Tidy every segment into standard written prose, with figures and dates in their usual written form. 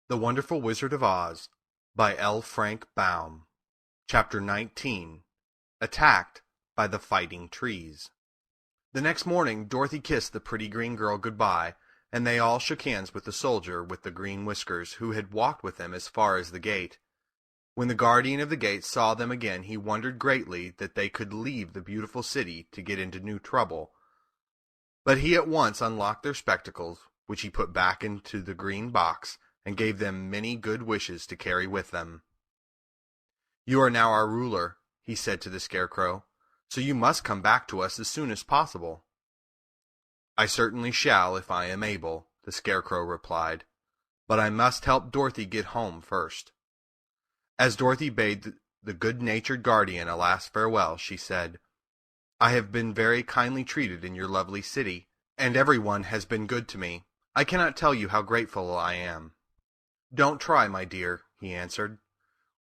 The Wonderful Wizard of Oz by L. Frank Baum. Chapter 19. Attacked by the Fighting Trees. The next morning Dorothy kissed the pretty green girl good-bye, and they all shook hands with the soldier with the green whiskers, who had walked with them as far as the gate. When the guardian of the gate saw them again, he wondered greatly that they could leave the beautiful city to get into new trouble. But he at once unlocked their spectacles, which he put back into the green box, and gave them many good wishes to carry with them. "You are now our ruler," he said to the Scarecrow, "so you must come back to us as soon as possible." "I certainly shall if I am able," the Scarecrow replied, "but I must help Dorothy get home first." As Dorothy bade the good-natured guardian a last farewell, she said, "I have been very kindly treated in your lovely city, and everyone has been good to me. I cannot tell you how grateful I am." "Don't try, my dear," he answered.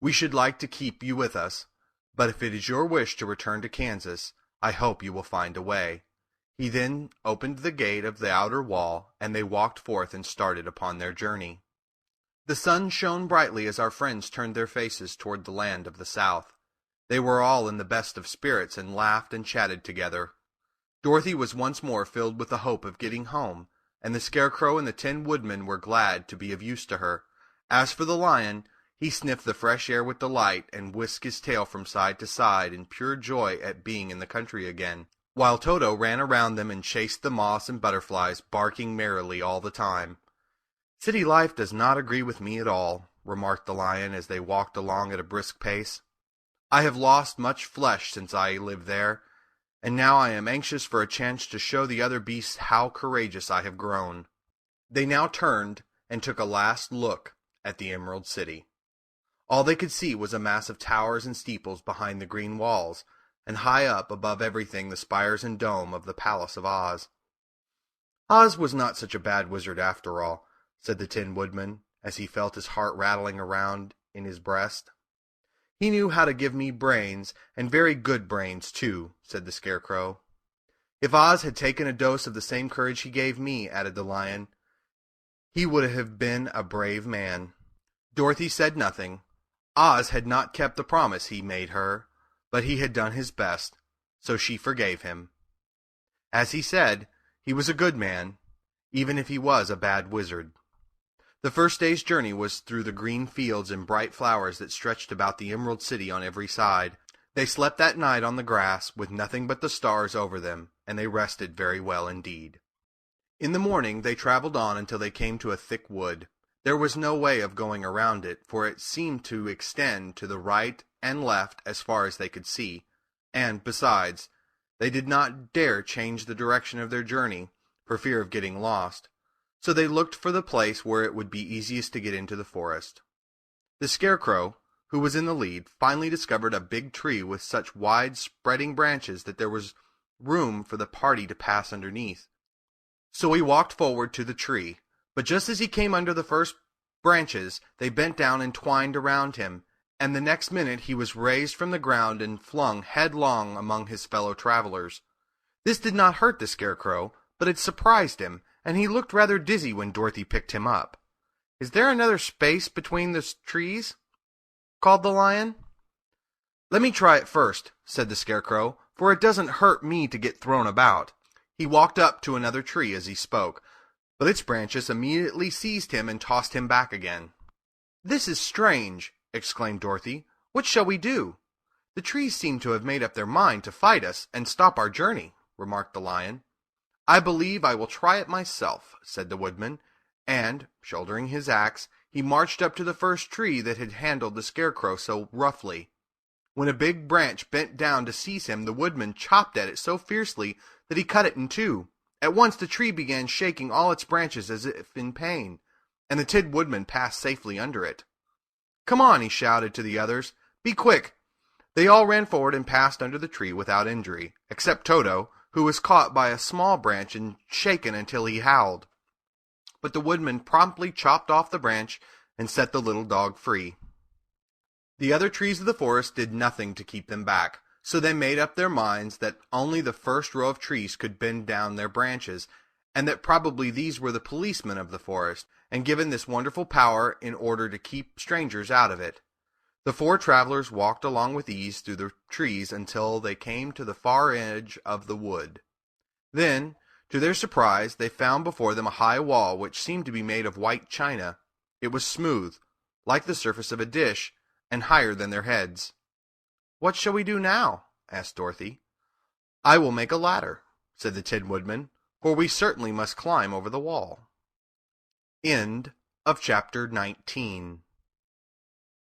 "We should like to keep you with us, but if it is your wish to return to Kansas, I hope you will find a way." He then opened the gate of the outer wall, and they walked forth and started upon their journey. The sun shone brightly as our friends turned their faces toward the land of the South. They were all in the best of spirits and laughed and chatted together. Dorothy was once more filled with the hope of getting home, and the Scarecrow and the Tin Woodman were glad to be of use to her. As for the Lion, he sniffed the fresh air with delight and whisked his tail from side to side in pure joy at being in the country again, while Toto ran around them and chased the moths and butterflies, barking merrily all the time. "City life does not agree with me at all," remarked the Lion as they walked along at a brisk pace. "I have lost much flesh since I lived there, and now I am anxious for a chance to show the other beasts how courageous I have grown." They now turned and took a last look at the Emerald City. All they could see was a mass of towers and steeples behind the green walls, and high up above everything the spires and dome of the Palace of Oz. "Oz was not such a bad wizard after all," said the Tin Woodman, as he felt his heart rattling around in his breast. "He knew how to give me brains, and very good brains, too," said the Scarecrow. "If Oz had taken a dose of the same courage he gave me," added the Lion, "he would have been a brave man." Dorothy said nothing. Oz had not kept the promise he made her, but he had done his best, so she forgave him. As he said, he was a good man, even if he was a bad wizard. The first day's journey was through the green fields and bright flowers that stretched about the Emerald City on every side. They slept that night on the grass, with nothing but the stars over them, and they rested very well indeed. In the morning they traveled on until they came to a thick wood. There was no way of going around it, for it seemed to extend to the right and left as far as they could see, and, besides, they did not dare change the direction of their journey, for fear of getting lost. So they looked for the place where it would be easiest to get into the forest. The Scarecrow, who was in the lead, finally discovered a big tree with such wide spreading branches that there was room for the party to pass underneath. So he walked forward to the tree, but just as he came under the first branches, they bent down and twined around him, and the next minute he was raised from the ground and flung headlong among his fellow travelers. This did not hurt the Scarecrow, but it surprised him, and he looked rather dizzy when Dorothy picked him up. "Is there another space between the trees?" called the Lion. "Let me try it first," said the Scarecrow, "for it doesn't hurt me to get thrown about." He walked up to another tree as he spoke, but its branches immediately seized him and tossed him back again. "This is strange," exclaimed Dorothy. "What shall we do?" "The trees seem to have made up their mind to fight us and stop our journey," remarked the Lion. "I believe I will try it myself," said the Woodman, and, shouldering his axe, he marched up to the first tree that had handled the Scarecrow so roughly. When a big branch bent down to seize him, the Woodman chopped at it so fiercely that he cut it in two. At once the tree began shaking all its branches as if in pain, and the Tin Woodman passed safely under it. "Come on," he shouted to the others. "Be quick." They all ran forward and passed under the tree without injury, except Toto, who was caught by a small branch and shaken until he howled. But the Woodman promptly chopped off the branch and set the little dog free. The other trees of the forest did nothing to keep them back, so they made up their minds that only the first row of trees could bend down their branches, and that probably these were the policemen of the forest, and given this wonderful power in order to keep strangers out of it. The four travelers walked along with ease through the trees until they came to the far edge of the wood. Then, to their surprise, they found before them a high wall which seemed to be made of white china. It was smooth, like the surface of a dish, and higher than their heads. "What shall we do now?" asked Dorothy. "I will make a ladder," said the Tin Woodman, "for we certainly must climb over the wall." End of chapter 19.